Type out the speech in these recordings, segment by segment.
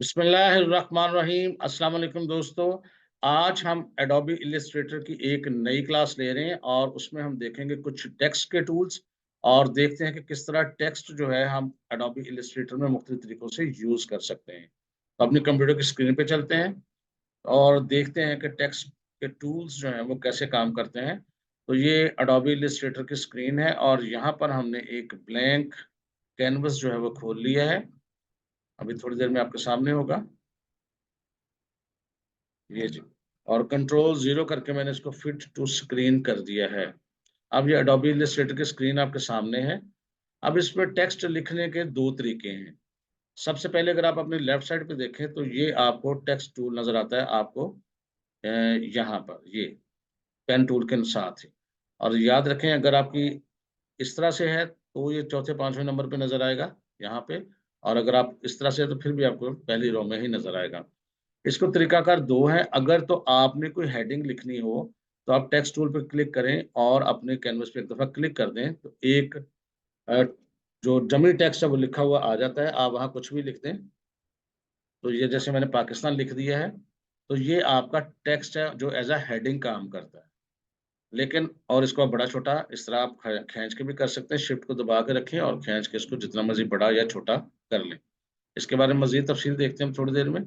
बिस्मिल्लाहिर्रहमानिर्रहीम। अस्सलाम वालेकुम दोस्तों। आज हम एडोबी इलस्ट्रेटर की एक नई क्लास ले रहे हैं और उसमें हम देखेंगे कुछ टेक्स्ट के टूल्स और देखते हैं कि किस तरह टेक्स्ट जो है हम एडोबी इलस्ट्रेटर में मुख्तलिफ तरीकों से यूज कर सकते हैं। तो अपनी कंप्यूटर की स्क्रीन पे चलते हैं और देखते हैं कि टेक्स्ट के टूल्स जो हैं वो कैसे काम करते हैं। तो ये एडोबी इलस्ट्रेटर की स्क्रीन है और यहाँ पर हमने एक ब्लैंक कैनवस जो है वो खोल लिया है। अभी थोड़ी देर में आपके सामने होगा ये जी। और कंट्रोल जीरो करके मैंने इसको फिट टू स्क्रीन कर दिया है। अब ये अडोबी इलस्ट्रेटर की स्क्रीन आपके सामने है। अब इसमें टेक्स्ट लिखने के दो तरीके हैं। सबसे पहले अगर आप अपनी लेफ्ट साइड पे देखें तो ये आपको टेक्स्ट टूल नजर आता है आपको यहाँ पर ये पेन टूल के साथ ही। और याद रखें अगर आपकी इस तरह से है तो ये चौथे पांचवें नंबर पे नजर आएगा यहाँ पे। और अगर आप इस तरह से है तो फिर भी आपको पहली रो में ही नजर आएगा। इसको तरीकाकार दो है। अगर तो आपने कोई हेडिंग लिखनी हो तो आप टेक्स्ट टूल पर क्लिक करें और अपने कैनवस पे एक दफा क्लिक कर दें तो एक अ, जो डमी टेक्स्ट है वो लिखा हुआ आ जाता है। आप वहां कुछ भी लिख दें। तो ये जैसे मैंने पाकिस्तान लिख दिया है तो ये आपका टेक्स्ट है जो एज अ हेडिंग काम करता है। लेकिन और इसको आप बड़ा छोटा इस तरह आप खींच के भी कर सकते हैं। शिफ्ट को दबा के रखें और खींच के इसको जितना मर्जी बड़ा या छोटा कर लें। इसके बारे में मजीद तफसील देखते हैं हम थोड़ी देर में।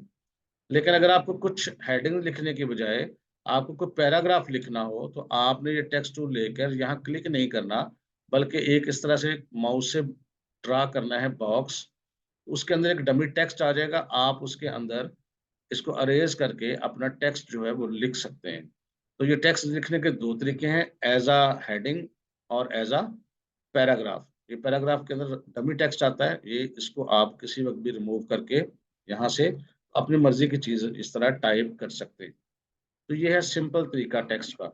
लेकिन अगर आपको कुछ हेडिंग लिखने के बजाय आपको कोई पैराग्राफ लिखना हो तो आपने ये टेक्स्ट टूल लेकर यहाँ क्लिक नहीं करना, बल्कि एक इस तरह से माउस से ड्रा करना है बॉक्स। उसके अंदर एक डमी टेक्स्ट आ जाएगा। आप उसके अंदर इसको अरेज करके अपना टेक्स्ट जो है वो लिख सकते हैं। तो ये टेक्स्ट लिखने के दो तरीके हैं, एज अ हेडिंग और एज अ पैराग्राफ। ये पैराग्राफ के अंदर डमी टेक्स्ट आता है, ये इसको आप किसी वक्त भी रिमूव करके यहाँ से अपनी मर्जी की चीज इस तरह टाइप कर सकते हैं। तो ये है सिंपल तरीका टेक्स्ट का।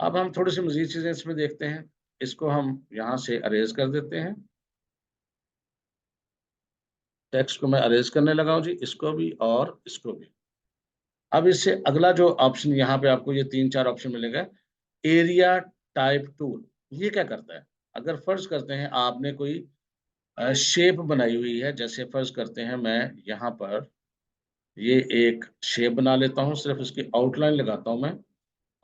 अब हम थोड़ी सी मजीद चीजें इसमें देखते हैं। इसको हम यहाँ से अरेज कर देते हैं। टेक्स्ट को मैं अरेज करने लगा हूँ जी, इसको भी और इसको भी। अब इससे अगला जो ऑप्शन यहाँ पे आपको ये तीन चार ऑप्शन मिलेगा। एरिया टाइप टूल ये क्या करता है? अगर फर्ज करते हैं आपने कोई शेप बनाई हुई है, जैसे फर्ज करते हैं मैं यहाँ पर ये एक शेप बना लेता हूँ, सिर्फ इसकी आउटलाइन लगाता हूँ मैं।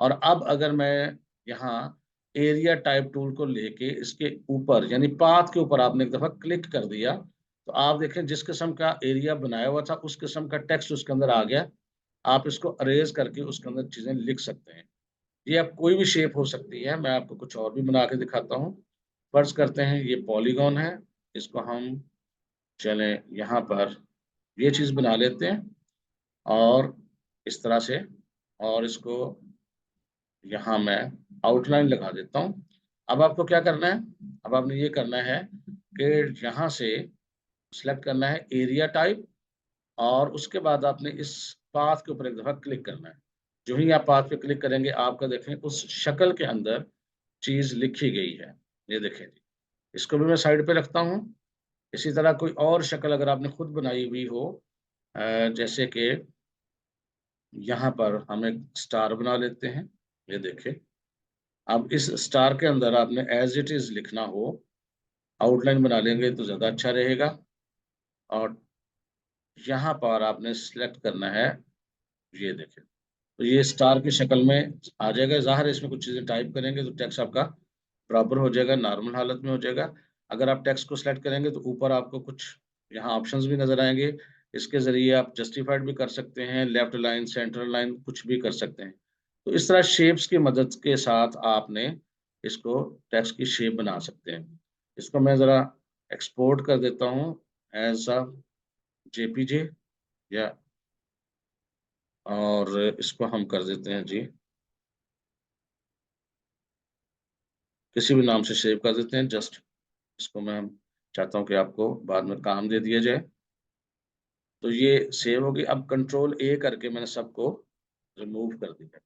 और अब अगर मैं यहाँ एरिया टाइप टूल को लेके इसके ऊपर यानी पाथ के ऊपर आपने एक दफा क्लिक कर दिया तो आप देखें जिस किस्म का एरिया बनाया हुआ था उस किस्म का टेक्स्ट उसके अंदर आ गया। आप इसको अरेज करके उसके अंदर चीजें लिख सकते हैं। ये अब कोई भी शेप हो सकती है। मैं आपको कुछ और भी बना के दिखाता हूँ। फर्ज करते हैं ये पॉलीगॉन है। इसको हम चलें यहाँ पर ये चीज बना लेते हैं और इस तरह से। और इसको यहाँ मैं आउटलाइन लगा देता हूँ। अब आपको क्या करना है? अब आपने ये करना है कि यहाँ से सिलेक्ट करना है एरिया टाइप और उसके बाद आपने इस पाथ के ऊपर एक दफा क्लिक करना है। जो ही आप पाथ पे क्लिक करेंगे आपका देखें उस शक्ल के अंदर चीज लिखी गई है। ये देखें जी। इसको भी मैं साइड पे रखता हूँ। इसी तरह कोई और शक्ल अगर आपने खुद बनाई हुई हो जैसे कि यहाँ पर हम एक स्टार बना लेते हैं। ये देखें। अब इस स्टार के अंदर आपने एज इट इज लिखना हो, आउटलाइन बना लेंगे तो ज़्यादा अच्छा रहेगा। और यहाँ पर आपने सिलेक्ट करना है, ये देखें। तो ये स्टार की शक्ल में आ जाएगा। ज़ाहिर है इसमें कुछ चीज़ें टाइप करेंगे तो टेक्स्ट आपका बराबर हो जाएगा, नॉर्मल हालत में हो जाएगा। अगर आप टेक्स्ट को सिलेक्ट करेंगे तो ऊपर आपको कुछ यहाँ ऑप्शंस भी नज़र आएंगे। इसके ज़रिए आप जस्टिफाइड भी कर सकते हैं, लेफ्ट लाइन, सेंटर लाइन कुछ भी कर सकते हैं। तो इस तरह शेप्स की मदद के साथ आपने इसको टेक्स्ट की शेप बना सकते हैं। इसको मैं ज़रा एक्सपोर्ट कर देता हूँ एज अ जेपीजे या और इसको हम कर देते हैं जी किसी भी नाम से सेव कर देते हैं। जस्ट इसको मैं चाहता हूँ कि आपको बाद में काम दे दिया जाए। तो ये सेव होगी। अब कंट्रोल ए करके मैंने सबको रिमूव कर दिया।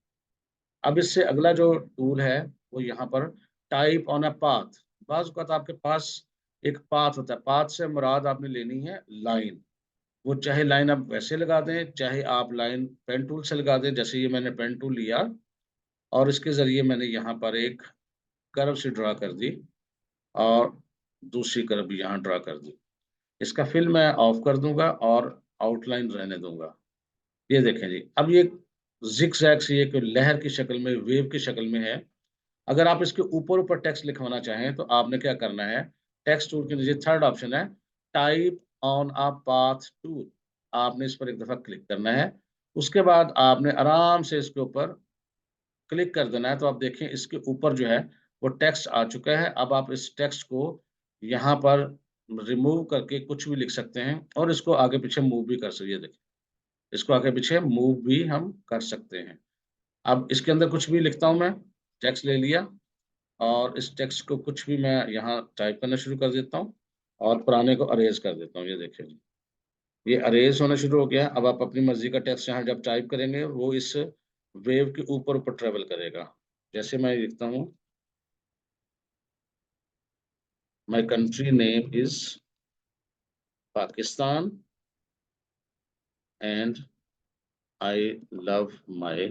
अब इससे अगला जो टूल है वो यहाँ पर टाइप ऑन अ पाथ। बाज़ औक़ात आपके पास एक पाथ होता है। पाथ से मुराद आपने लेनी है लाइन। वो चाहे लाइन आप वैसे लगा दें, चाहे आप लाइन पेन टूल से लगा दें। जैसे ये मैंने पेन टूल लिया और इसके ज़रिए मैंने यहाँ पर एक कर्व से ड्रा कर दी और दूसरी कर्व भी यहाँ ड्रा कर दी। इसका फिल मैं ऑफ कर दूंगा और आउटलाइन रहने दूंगा। ये देखें जी, अब ये जिगजैग से ये कोई लहर की शक्ल में, वेव की शक्ल में है। अगर आप इसके ऊपर ऊपर टेक्स्ट लिखवाना चाहें तो आपने क्या करना है, टेक्स्ट टूल के नीचे थर्ड ऑप्शन है, type on a path tool. आपने इस पर एक दफा क्लिक करना है। उसके बाद आपने आराम से इसके ऊपर क्लिक कर देना है। तो आप देखें इसके ऊपर जो है वो टेक्स्ट आ चुका है। अब आप इस टेक्स्ट को यहाँ पर रिमूव करके कुछ भी लिख सकते हैं और इसको आगे पीछे मूव भी कर सकते हैं। ये देखिए, इसको आगे पीछे मूव भी हम कर सकते हैं। अब इसके अंदर कुछ भी लिखता हूँ मैं, टेक्स्ट ले लिया और इस टेक्स्ट को कुछ भी मैं यहाँ टाइप करना शुरू कर देता हूँ और पुराने को अरेज कर देता हूँ। ये देखिए जी, ये अरेज होना शुरू हो गया। अब आप अपनी मर्जी का टेक्स्ट यहाँ जब टाइप करेंगे वो इस वेव के ऊपर ऊपर ट्रेवल करेगा। जैसे मैं लिखता हूँ, my country name is Pakistan and I love my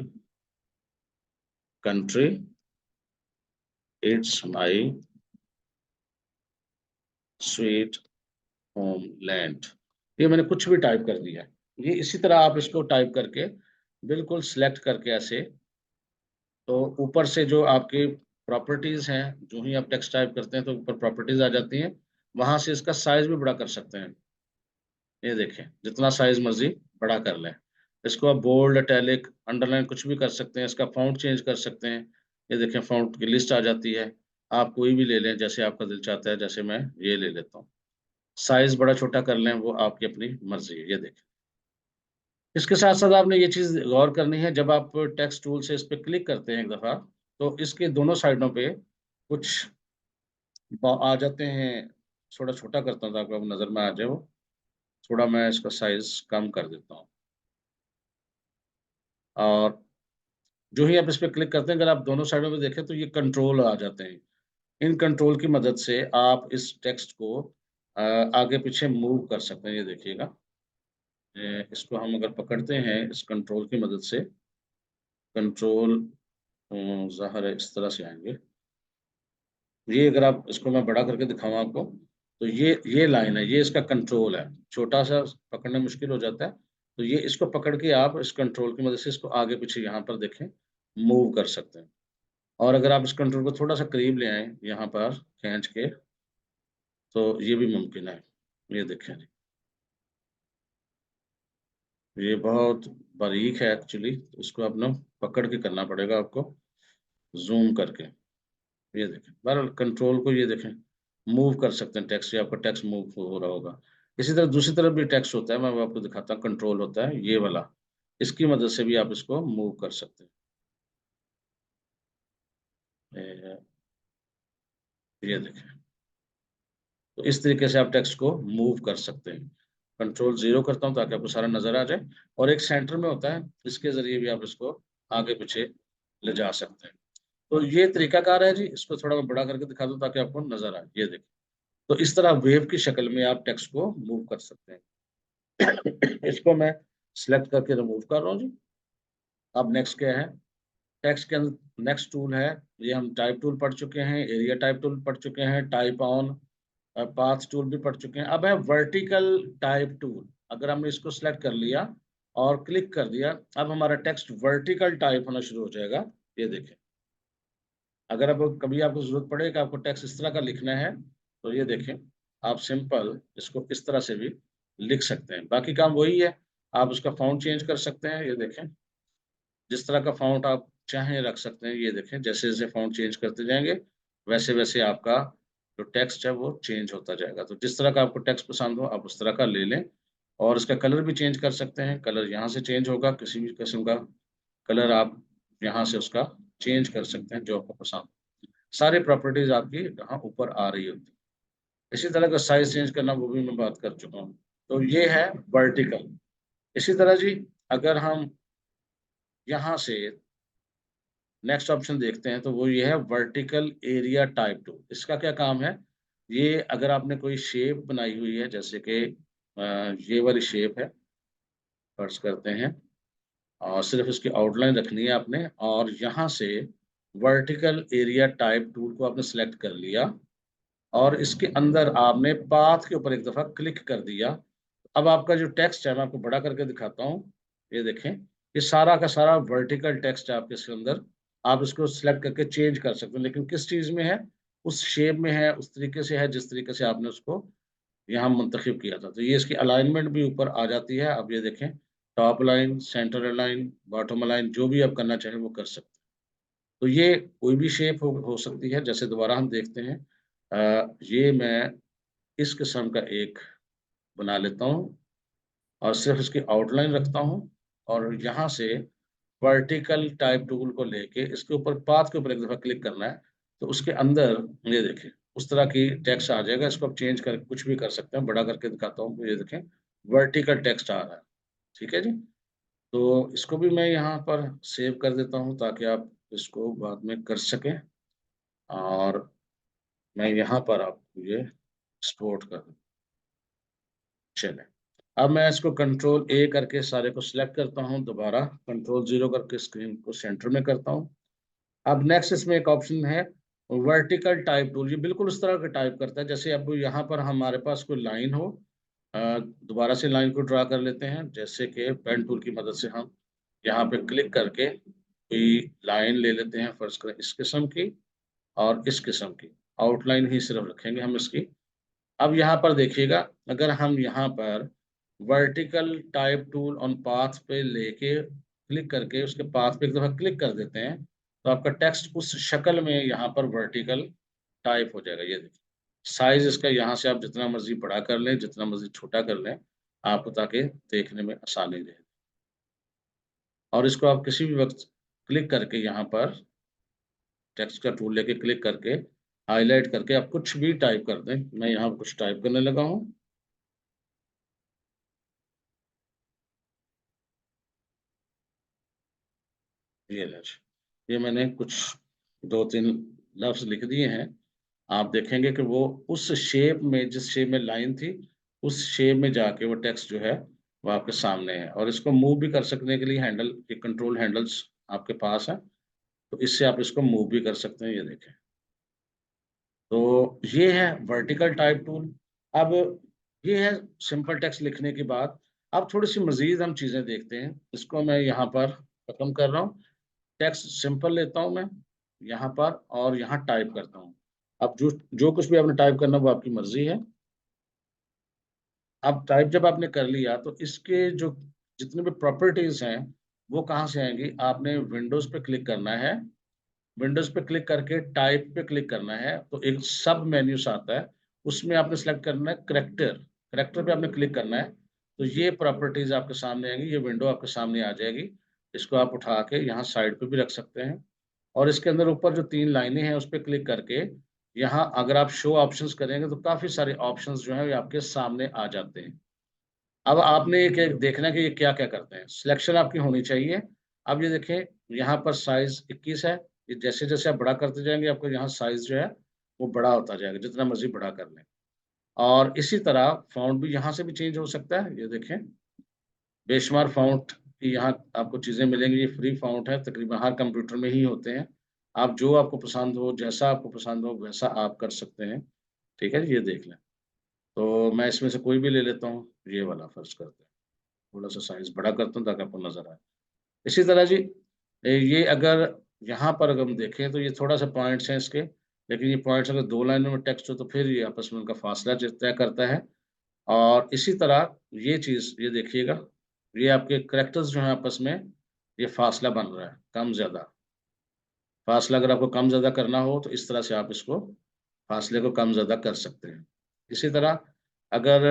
country, it's my sweet homeland. ये मैंने कुछ भी टाइप कर दिया है। ये इसी तरह आप इसको टाइप करके बिल्कुल सिलेक्ट करके ऐसे, तो ऊपर से जो आपकी प्रॉपर्टीज हैं, जो ही आप टेक्स्ट टाइप करते हैं तो ऊपर प्रॉपर्टीज आ जाती हैं, वहां से इसका साइज भी बड़ा कर सकते हैं। ये देखें, जितना साइज मर्जी बड़ा कर लें। इसको आप बोल्ड, इटैलिक, अंडरलाइन कुछ भी कर सकते हैं। इसका फॉन्ट चेंज कर सकते हैं। ये देखें, फॉन्ट की लिस्ट आ जाती है। आप कोई भी ले लें जैसे आपका दिल चाहता है। जैसे मैं ये ले लेता हूँ, साइज बड़ा छोटा कर लें, वो आपकी अपनी मर्जी है। ये देखें, इसके साथ साथ आपने ये चीज गौर करनी है, जब आप टेक्स्ट टूल से इस पे क्लिक करते हैं एक दफा, तो इसके दोनों साइडों पे कुछ आ जाते हैं। थोड़ा छोटा करता हूँ ताकि आपको नजर में आ जाए वो। थोड़ा मैं इसका साइज कम कर देता हूँ और जो ही आप इस पे क्लिक करते हैं, अगर आप दोनों साइडों में देखें तो ये कंट्रोल आ जाते हैं। इन कंट्रोल की मदद से आप इस टेक्स्ट को आगे पीछे मूव कर सकते हैं। ये देखिएगा, इसको हम अगर पकड़ते हैं इस कंट्रोल की मदद से, कंट्रोल ज़ाहिर है इस तरह से आएंगे। ये अगर आप इसको मैं बड़ा करके दिखाऊं आपको, तो ये लाइन है, ये इसका कंट्रोल है। छोटा सा पकड़ना मुश्किल हो जाता है, तो ये इसको पकड़ के आप इस कंट्रोल की मदद से इसको आगे पीछे यहाँ पर देखें मूव कर सकते हैं। और अगर आप इस कंट्रोल को थोड़ा सा करीब ले आए यहाँ पर खींच के, तो ये भी मुमकिन है। ये देखें, ये बहुत बारीक है एक्चुअली, इसको अपना पकड़ के करना पड़ेगा आपको, जूम करके। ये देखें, बहरहाल कंट्रोल को ये देखें मूव कर सकते हैं टेक्स्ट, या आपका टेक्स्ट मूव हो रहा होगा। इसी तरह दूसरी तरफ भी टेक्स्ट होता है, मैं वो आपको दिखाता हूँ। कंट्रोल होता है ये वाला, इसकी मदद से भी आप इसको मूव कर सकते हैं। ये देखें, तो इस तरीके से आप टेक्स्ट को मूव कर सकते हैं। कंट्रोल जीरो करता हूँ ताकि आपको सारा नजर आ जाए, और एक सेंटर में होता है, इसके जरिए भी आप इसको आगे पीछे ले जा सकते हैं। तो ये तरीकाकार है जी। इसको थोड़ा मैं बड़ा करके दिखा दूं ताकि आपको नजर आए। ये देखिए, तो इस तरह वेव की शक्ल में आप टेक्स्ट को मूव कर सकते हैं। इसको मैं सिलेक्ट करके रिमूव कर रहा हूँ जी। अब नेक्स्ट क्या है, टेक्स्ट के अंदर नेक्स्ट टूल है, ये हम टाइप टूल पढ़ चुके हैं, एरिया टाइप टूल पढ़ चुके हैं, टाइप ऑन पाथ टूल भी पढ़ चुके हैं। अब है वर्टिकल टाइप टूल। अगर हमने इसको सिलेक्ट कर लिया और क्लिक कर दिया, अब हमारा टेक्स्ट वर्टिकल टाइप होना शुरू हो जाएगा। ये देखें, अगर अब कभी आपको जरूरत पड़े कि आपको टेक्स्ट इस तरह का लिखना है, तो ये देखें, आप सिंपल इसको इस तरह से भी लिख सकते हैं। बाकी काम वही है, आप उसका फॉन्ट चेंज कर सकते हैं। ये देखें, जिस तरह का फॉन्ट आप चाहें रख सकते हैं। ये देखें, जैसे जैसे फॉन्ट चेंज करते जाएंगे वैसे वैसे आपका जो टेक्स्ट है वो चेंज होता जाएगा। तो जिस तरह का आपको टेक्स्ट पसंद हो आप उस तरह का ले लें, और इसका कलर भी चेंज कर सकते हैं। कलर यहाँ से चेंज होगा, किसी भी किस्म का कलर आप यहाँ से उसका चेंज कर सकते हैं जो आपको पसंद। सारी प्रॉपर्टीज आपकी यहाँ ऊपर आ रही होती है। इसी तरह का साइज चेंज करना वो भी मैं बात कर चुका हूँ। तो ये है वर्टिकल। इसी तरह जी, अगर हम यहाँ से नेक्स्ट ऑप्शन देखते हैं, तो वो ये है वर्टिकल एरिया टाइप टूल। इसका क्या काम है, ये अगर आपने कोई शेप बनाई हुई है, जैसे कि ये वाली शेप है, फर्ज करते हैं, और सिर्फ इसकी आउटलाइन रखनी है आपने, और यहाँ से वर्टिकल एरिया टाइप टूल को आपने सेलेक्ट कर लिया और इसके अंदर आपने पाथ के ऊपर एक दफा क्लिक कर दिया। अब आपका जो टेक्स्ट है मैं आपको बड़ा करके दिखाता हूँ। ये देखें, ये सारा का सारा वर्टिकल टेक्स्ट है आपके इसके अंदर। आप इसको सिलेक्ट करके चेंज कर सकते हैं, लेकिन किस चीज में है, उस शेप में है, उस तरीके से है जिस तरीके से आपने उसको यहाँ मुंतखब किया था। तो ये इसकी अलाइनमेंट भी ऊपर आ जाती है। अब ये देखें, top line, centre align, bottom line, जो भी आप करना चाहें वो कर सकते हैं। तो ये कोई भी शेप हो सकती है। जैसे दोबारा हम देखते हैं, ये मैं इस किस्म का एक बना लेता हूँ और सिर्फ इसकी आउटलाइन रखता हूँ, और यहाँ से वर्टिकल टाइप टूल को लेके इसके ऊपर पाथ के ऊपर एक दफा क्लिक करना है, तो उसके अंदर ये देखें उस तरह की टेक्स्ट आ जाएगा। इसको आप चेंज कर कुछ भी कर सकते हैं। बड़ा करके दिखाता हूँ, ये देखें वर्टिकल टेक्स्ट आ रहा है। ठीक है जी। तो इसको भी मैं यहाँ पर सेव कर देता हूँ ताकि आप इसको बाद में कर सकें, और मैं यहाँ पर आपको ये एक्सपोर्ट कर दूँ। चले, अब मैं इसको कंट्रोल ए करके सारे को सिलेक्ट करता हूँ, दोबारा कंट्रोल 0 करके स्क्रीन को सेंटर में करता हूँ। अब नेक्स्ट इसमें एक ऑप्शन है वर्टिकल टाइप टूल। ये बिल्कुल उस तरह का टाइप करता है जैसे अब यहाँ पर हमारे पास कोई लाइन हो। दोबारा से लाइन को ड्रा कर लेते हैं, जैसे कि पेन टूल की मदद से हम यहाँ पे क्लिक करके कोई लाइन ले लेते हैं, फर्स्ट करें इस किस्म की और इस किस्म की। आउटलाइन ही सिर्फ रखेंगे हम इसकी। अब यहाँ पर देखिएगा, अगर हम यहाँ पर vertical type tool on path पे लेके क्लिक करके उसके पाथ पे एक दफा क्लिक कर देते हैं, तो आपका टेक्स्ट उस शक्ल में यहाँ पर वर्टिकल टाइप हो जाएगा। ये देखिए, साइज इसका यहाँ से आप जितना मर्जी बड़ा कर लें, जितना मर्जी छोटा कर लें आपको, ताकि देखने में आसानी रहे। और इसको आप किसी भी वक्त क्लिक करके यहाँ पर टेक्स्ट का टूल लेके क्लिक करके हाईलाइट करके आप कुछ भी टाइप कर दें। मैं यहाँ कुछ टाइप करने लगा हूँ। ये ये मैंने कुछ दो तीन लफ्ज लिख दिए हैं। आप देखेंगे कि वो उस शेप में, जिस शेप में लाइन थी, उस शेप में जाके वो टेक्स्ट जो है वो आपके सामने है। और इसको मूव भी कर सकने के लिए हैंडल के कंट्रोल हैंडल्स आपके पास है, तो इससे आप इसको मूव भी कर सकते हैं। ये देखें, तो ये है वर्टिकल टाइप टूल। अब ये है सिंपल टेक्स्ट लिखने की बात। अब थोड़ी सी मजीद हम चीजें देखते हैं। इसको मैं यहाँ पर खत्म कर रहा हूँ। टेक्स्ट सिंपल लेता हूँ मैं यहाँ पर और यहाँ टाइप करता हूँ। अब जो जो कुछ भी आपने टाइप करना वो आपकी मर्जी है। अब टाइप जब आपने कर लिया तो इसके जो जितने भी प्रॉपर्टीज हैं वो कहाँ से आएंगी, आपने विंडोज पे क्लिक करना है। विंडोज पे क्लिक करके टाइप पे क्लिक करना है, तो एक सब मेन्यू आता है, उसमें आपने सेलेक्ट करना है करेक्टर। करेक्टर पे आपने क्लिक करना है, तो ये प्रॉपर्टीज आपके सामने आएंगी, ये विंडो आपके सामने आ जाएगी। इसको आप उठा के यहाँ साइड पे भी रख सकते हैं। और इसके अंदर ऊपर जो तीन लाइनें हैं उस पर क्लिक करके यहाँ अगर आप शो ऑप्शंस करेंगे तो काफी सारे ऑप्शंस जो हैं ये आपके सामने आ जाते हैं। अब आपने ये देखना है कि ये क्या क्या करते हैं, सिलेक्शन आपकी होनी चाहिए। अब ये देखें, यहाँ पर साइज 21 है। ये जैसे जैसे आप बड़ा करते जाएंगे आपको यहाँ साइज जो है वो बड़ा होता जाएगा, जितना मर्जी बड़ा कर लें। और इसी तरह फाउंट भी यहाँ से भी चेंज हो सकता है। ये देखें, बेशुमार फाउंट की यहाँ आपको चीज़ें मिलेंगी। ये फ्री फाउंट है, तकरीबन हर कंप्यूटर में ही होते हैं। आप जो आपको पसंद हो, जैसा आपको पसंद हो वैसा आप कर सकते हैं। ठीक है, ये देख लें। तो मैं इसमें से कोई भी ले लेता हूँ, ये वाला फर्ज करते हैं। थोड़ा सा साइज बड़ा करता हूँ ताकि आपको नजर आए। इसी तरह जी, ये अगर यहाँ पर अगर हम देखें तो ये थोड़ा सा पॉइंट्स हैं इसके, लेकिन ये पॉइंट्स अगर दो लाइनों में टेक्स्ट हो तो फिर ये आपस में उनका फासला तय करता है। और इसी तरह ये चीज़ ये देखिएगा, ये आपके करेक्टर्स जो हैं आपस में ये फासला बन रहा है कम ज़्यादा। फासला अगर आपको कम ज़्यादा करना हो तो इस तरह से आप इसको फासले को कम ज़्यादा कर सकते हैं। इसी तरह अगर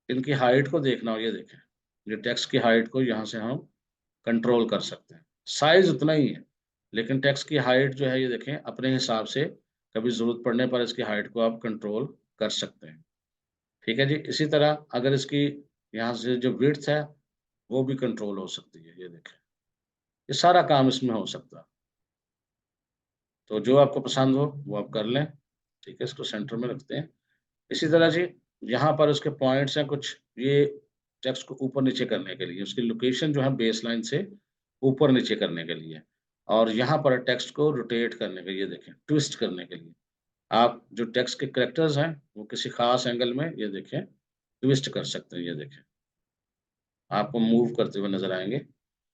इनकी हाइट को देखना हो, ये देखें, ये टेक्स्ट की हाइट को यहाँ से हम कंट्रोल कर सकते हैं। साइज उतना ही है, लेकिन टेक्स्ट की हाइट जो है ये देखें अपने हिसाब से, कभी ज़रूरत पड़ने पर इसकी हाइट को आप कंट्रोल कर सकते हैं। ठीक है जी। इसी तरह अगर इसकी यहाँ से जो विड्थ है वो भी कंट्रोल हो सकती है। ये देखें, ये सारा काम इसमें हो सकता है। तो जो आपको पसंद हो वो आप कर लें। ठीक है, इसको सेंटर में रखते हैं। इसी तरह जी, यहाँ पर उसके पॉइंट्स हैं कुछ, ये टेक्स्ट को ऊपर नीचे करने के लिए, उसकी लोकेशन जो है बेस लाइन से ऊपर नीचे करने के लिए। और यहाँ पर टेक्स्ट को रोटेट करने के लिए, देखें ट्विस्ट करने के लिए। आप जो टेक्स्ट के करेक्टर्स हैं वो किसी खास एंगल में, ये देखें ट्विस्ट कर सकते हैं। ये देखें, आपको मूव करते हुए नजर आएंगे।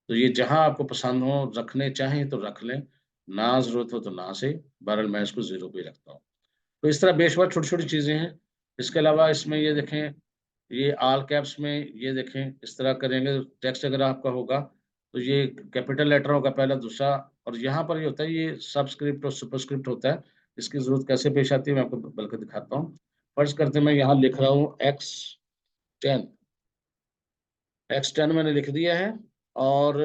तो ये जहां आपको पसंद हो, रखने चाहें तो रख लें, ना जरूरत हो तो ना से। बहरहाल मैं इसको 0 पे ही रखता हूँ। तो इस तरह बेशुमार छोटी छोटी चीजें हैं। इसके अलावा इसमें ये देखें, ये ऑल कैप्स में ये देखें, इस तरह करेंगे टेक्स्ट अगर आपका होगा तो ये कैपिटल लेटर होगा पहला, दूसरा, और यहाँ पर ये होता है, ये सबस्क्रिप्ट और सुपरस्क्रिप्ट होता है। इसकी जरूरत कैसे पेश आती है मैं आपको बल्कि दिखाता हूँ। फर्ज करते हैं मैं यहाँ लिख रहा हूँ X10, X10 मैंने लिख दिया है, और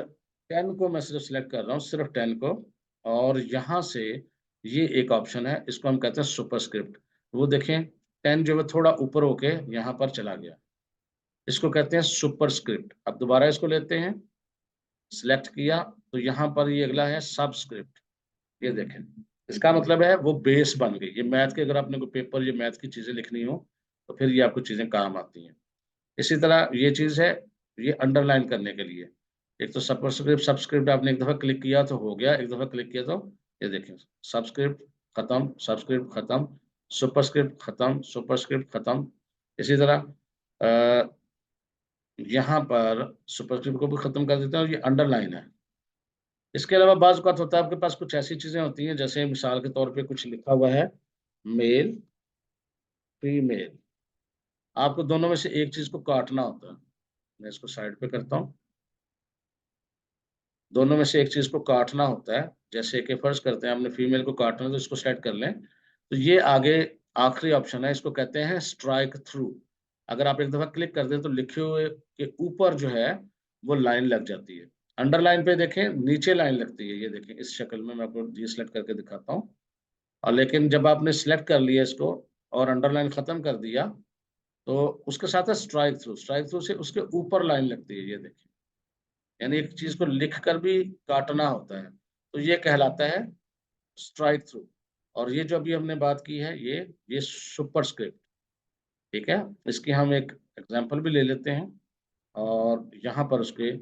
10 को मैं सिर्फ सिलेक्ट कर रहा हूँ, सिर्फ 10 को। और यहाँ से ये एक ऑप्शन है, इसको हम कहते हैं सुपरस्क्रिप्ट। वो देखें 10 जो है थोड़ा ऊपर होके यहाँ पर चला गया, इसको कहते हैं सुपरस्क्रिप्ट। अब दोबारा इसको लेते हैं, सिलेक्ट किया, तो यहाँ पर ये अगला है सबस्क्रिप्ट। ये देखें, इसका मतलब है वो बेस बन गई। ये मैथ के, अगर आपने कोई पेपर, ये मैथ की चीजें लिखनी हो तो फिर ये आपको चीजें काम आती हैं। इसी तरह ये चीज है, ये अंडरलाइन करने के लिए, एक तो सबस्क्रिप्ट, सबस्क्रिप्ट आपने एक दफा क्लिक किया तो हो गया, एक दफा क्लिक किया तो ये देखें, सबस्क्रिप्ट खत्म, सबस्क्रिप्ट खत्म, सुपरस्क्रिप्ट खत्म, सुपरस्क्रिप्ट खत्म। इसी तरह यहाँ पर सुपरस्क्रिप्ट को भी खत्म कर देते हैं, और ये अंडरलाइन है। इसके अलावा बाज़ औक़ात होता है आपके पास कुछ ऐसी चीजें होती हैं, जैसे मिसाल के तौर पे कुछ लिखा हुआ है मेल, फीमेल, आपको दोनों में से एक चीज को काटना होता है। मैं इसको साइड पे करता हूँ। दोनों में से एक चीज को काटना होता है, जैसे कि फर्ज करते हैं हमने फीमेल को काटना है तो इसको सेलेक्ट कर लें। तो ये आगे आखिरी ऑप्शन है, इसको कहते हैं स्ट्राइक थ्रू। अगर आप एक दफा क्लिक कर दें तो लिखे हुए के ऊपर जो है वो लाइन लग जाती है। अंडरलाइन पे देखें नीचे लाइन लगती है, ये देखें इस शक्ल में, मैं आपको ये सिलेक्ट करके दिखाता हूँ। और लेकिन जब आपने सिलेक्ट कर लिया इसको और अंडरलाइन खत्म कर दिया, तो उसके साथ है स्ट्राइक थ्रू। स्ट्राइक थ्रू से उसके ऊपर लाइन लगती है, ये देखिए, यानी एक चीज को लिख कर भी काटना होता है, तो ये कहलाता है स्ट्राइक थ्रू। और ये जो अभी हमने बात की है, ये सुपरस्क्रिप्ट, ठीक है। इसकी हम एक एग्जांपल भी ले लेते हैं, और यहाँ पर उसके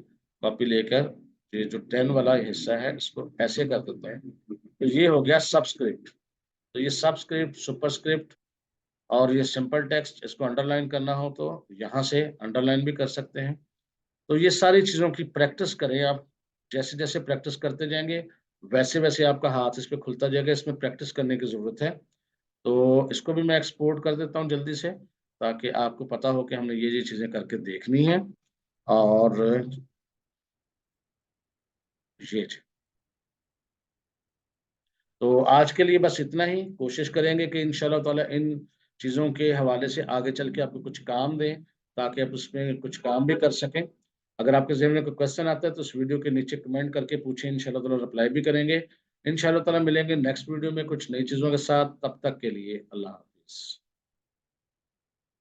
कॉपी लेकर ये जो 10 वाला हिस्सा है इसको ऐसे कर देते हैं, तो ये हो गया सबस्क्रिप्ट। तो ये सबस्क्रिप्ट, सुपरस्क्रिप्ट, और ये सिंपल टेक्स्ट, इसको अंडरलाइन करना हो तो यहाँ से अंडरलाइन भी कर सकते हैं। तो ये सारी चीज़ों की प्रैक्टिस करें आप। जैसे जैसे प्रैक्टिस करते जाएंगे वैसे वैसे आपका हाथ इस पे खुलता जाएगा। इसमें प्रैक्टिस करने की ज़रूरत है। तो इसको भी मैं एक्सपोर्ट कर देता हूँ जल्दी से, ताकि आपको पता हो कि हमने ये चीज़ें करके देखनी है। और ये तो आज के लिए बस इतना ही। कोशिश करेंगे कि इंशाल्लाह ताला इन चीज़ों के हवाले से आगे चल के आपको कुछ काम दें, ताकि आप उसमें कुछ काम भी कर सकें। अगर आपके ज़हन में कोई क्वेश्चन आता है तो उस वीडियो के नीचे कमेंट करके पूछें, इंशाल्लाह ताला रिप्लाई भी करेंगे। इंशाल्लाह ताला मिलेंगे नेक्स्ट वीडियो में कुछ नई चीज़ों के साथ। तब तक के लिए अल्लाह हाफ़िज़।